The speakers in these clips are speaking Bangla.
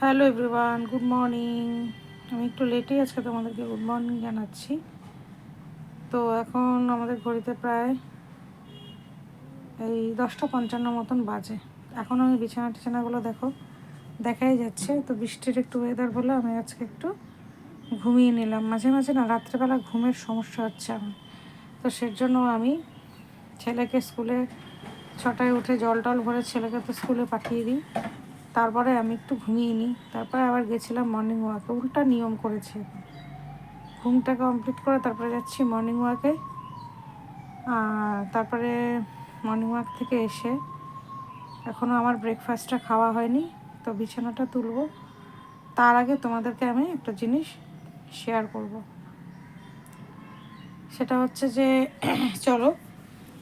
Hello everyone, good morning. আমি একটু লেটেই আজকে তোমাদেরকে গুড মর্নিং জানাচ্ছি। তো এখন আমাদের ঘড়িতে প্রায় এই 10:55 মতন বাজে। এখন আমি বিছানাগুলো দেখাই যাচ্ছে। তো বৃষ্টির একটু ওয়েদার বলে আমি আজকে একটু ঘুমিয়ে নিলাম। মাঝে মাঝে না রাত্রেবেলা ঘুমের সমস্যা হচ্ছে আমার। তো সেজন্য আমি ছেলেকে স্কুলে 6টায় উঠে জল টল ভরে ছেলেকে তো স্কুলে পাঠিয়ে দিই। তারপরে আমি একটু ঘুমিয়ে নিই। তারপরে আবার গেছিলাম মর্নিং ওয়াকে। উল্টা নিয়ম করেছি। ঘুমটা কমপ্লিট করে তারপরে যাচ্ছি মর্নিং ওয়াকে। তারপরে মর্নিং ওয়াক থেকে এসে এখনও আমার ব্রেকফাস্টটা খাওয়া হয়নি। তো বিছানাটা তুলব। তার আগে তোমাদেরকে আমি একটা জিনিস শেয়ার করব। সেটা হচ্ছে যে চলো,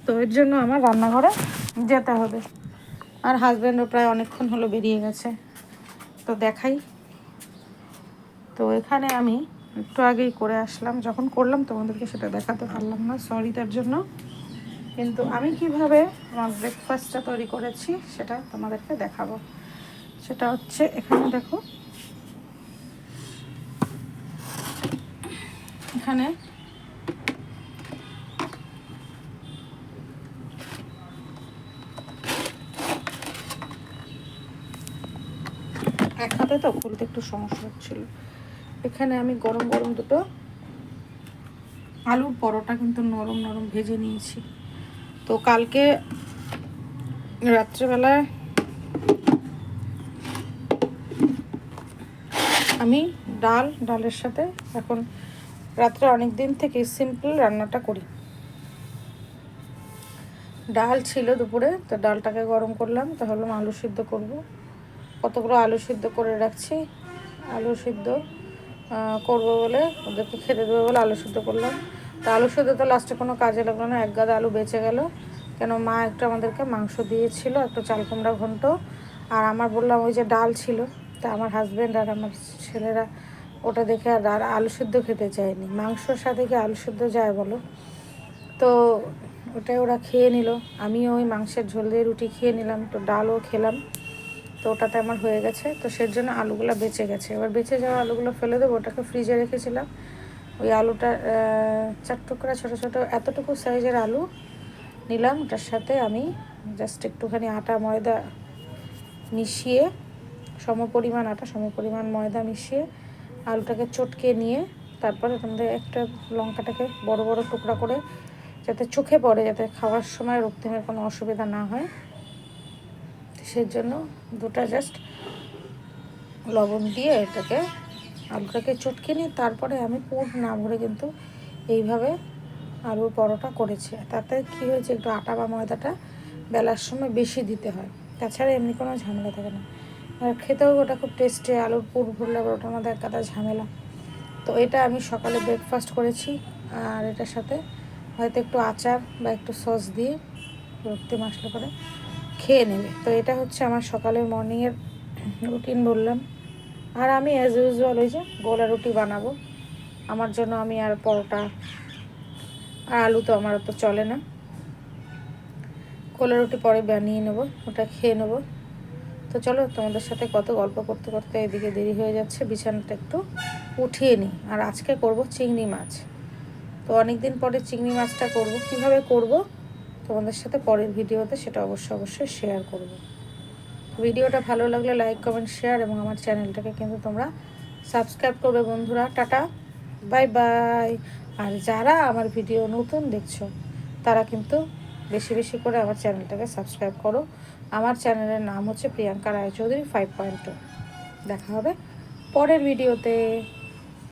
তো এর জন্য আমার রান্নাঘরে যেতে হবে। আর হাজব্যান্ডও প্রায় অনেকক্ষণ হলো বেরিয়ে গেছে। তো দেখাই। তো এখানে আমি একটু আগেই করে আসলাম। যখন করলাম তোমাদেরকে সেটা দেখাতে পারলাম না, সরি তার জন্য। কিন্তু আমি কিভাবে আমার ব্রেকফাস্টটা তৈরি করেছি সেটা তোমাদেরকে দেখাবো। সেটা হচ্ছে এখানে দেখো, এখানে এক হাতে তো খুলতে একটু সমস্যা হচ্ছিল। এখানে আমি গরম গরম দুটো আলুর পরোটা কিন্তু নরম নরম ভেজে নিয়েছি। তো কালকে রাত্রেবেলায় আমি ডালের সাথে এখন রাত্রে অনেক দিন থেকে সিম্পল রান্নাটা করি। ডাল ছিল দুপুরে, তো ডালটাকে গরম করলাম। তো ভাবলাম আলু সিদ্ধ করব। কতগুলো আলু সিদ্ধ করে রাখছি। আলু সিদ্ধ করবো বলে, ওদেরকে খেতে দেবো বলে আলু সিদ্ধ করলাম। তো আলু সিদ্ধ তো লাস্টে কোনো কাজে লাগলো না, এক গাদা আলু বেঁচে গেল। কেন মা একটু আমাদেরকে মাংস দিয়েছিল, একটু চাল কুমড়া ঘন্ট। আর আমার বললাম ওই যে ডাল ছিল। তা আমার হাজব্যান্ড আর আমার ছেলেরা ওটা দেখে আর আলু সিদ্ধ খেতে চায়নি। মাংসর সাথে কি আলু সিদ্ধ যায় বলো? তো ওটাই ওরা খেয়ে নিল। আমিও ওই মাংসের ঝোল দিয়ে রুটি খেয়ে নিলাম, তো ডালও খেলাম। তো ওটাতে আমার হয়ে গেছে। তো সের জন্য আলুগুলো বেঁচে গেছে। এবার বেঁচে যাওয়া আলুগুলো ফেলে দেবো। ওটাকে ফ্রিজে রেখেছিলাম। ওই আলুটা 4 টুকরা ছোটো ছোটো এতটুকু সাইজের আলু নিলাম। ওটার সাথে আমি জাস্ট একটুখানি আটা ময়দা মিশিয়ে, সমপরিমাণ ময়দা মিশিয়ে আলুটাকে চটকে নিয়ে তারপরে তোমাদের একটা লঙ্কাটাকে বড় বড় টুকরা করে, যাতে চোখে পড়ে, যাতে খাওয়ার সময় রক্তিমের কোনো অসুবিধা না হয়, সেজন্য দুটা জাস্ট লবণ দিয়ে এটাকে আলুটাকে চটকে নিয়ে তারপরে আমি পুর না ভরে কিন্তু এইভাবে আলুর পরোটা করেছি। তাতে কী হয়েছে, একটু আটা বা ময়দাটা বেলার সময় বেশি দিতে হয়, তাছাড়া এমনি কোনো ঝামেলা থাকে না। আর খেতেও ওটা খুব টেস্টি। আলুর পুর ভরলে ওটার মধ্যে এক গাদা ঝামেলা। তো এটা আমি সকালে ব্রেকফাস্ট করেছি। আর এটার সাথে হয়তো একটু আচার বা একটু সস দিয়ে রক্তি মশলা করে খেয়ে নেবে। তো এটা হচ্ছে আমার সকালের মর্নিংয়ের রুটিন বললাম। আর আমি অ্যাজ ইউজুয়াল ওই যে গোলা রুটি বানাবো আমার জন্য। আমি আর পরোটা আর আলু তো আমার তো চলে না। গোলা রুটি পরে বানিয়ে নেবো, ওটা খেয়ে নেবো। তো চলো, তোমাদের সাথে কত গল্প করতে করতে এদিকে দেরি হয়ে যাচ্ছে। বিছানাটা একটু উঠিয়ে নিই। আর আজকে করব চিংড়ি মাছ। তো অনেক দিন পরে চিংড়ি মাছটা করব। কিভাবে করব তোমাদের সাথে পরের ভিডিওতে সেটা অবশ্যই শেয়ার করব। ভিডিওটা ভালো লাগলে লাইক কমেন্ট শেয়ার এবং আমার চ্যানেলটাকে কিন্তু তোমরা সাবস্ক্রাইব করবে বন্ধুরা। Tata, bye bye. আর যারা আমার ভিডিও নতুন দেখছো তারা কিন্তু বেশি বেশি করে আমার চ্যানেলটাকে সাবস্ক্রাইব করো। আমার চ্যানেলের নাম হচ্ছে প্রিয়াঙ্কা রায়চৌধুরী 5.2। দেখা হবে পরের ভিডিওতে।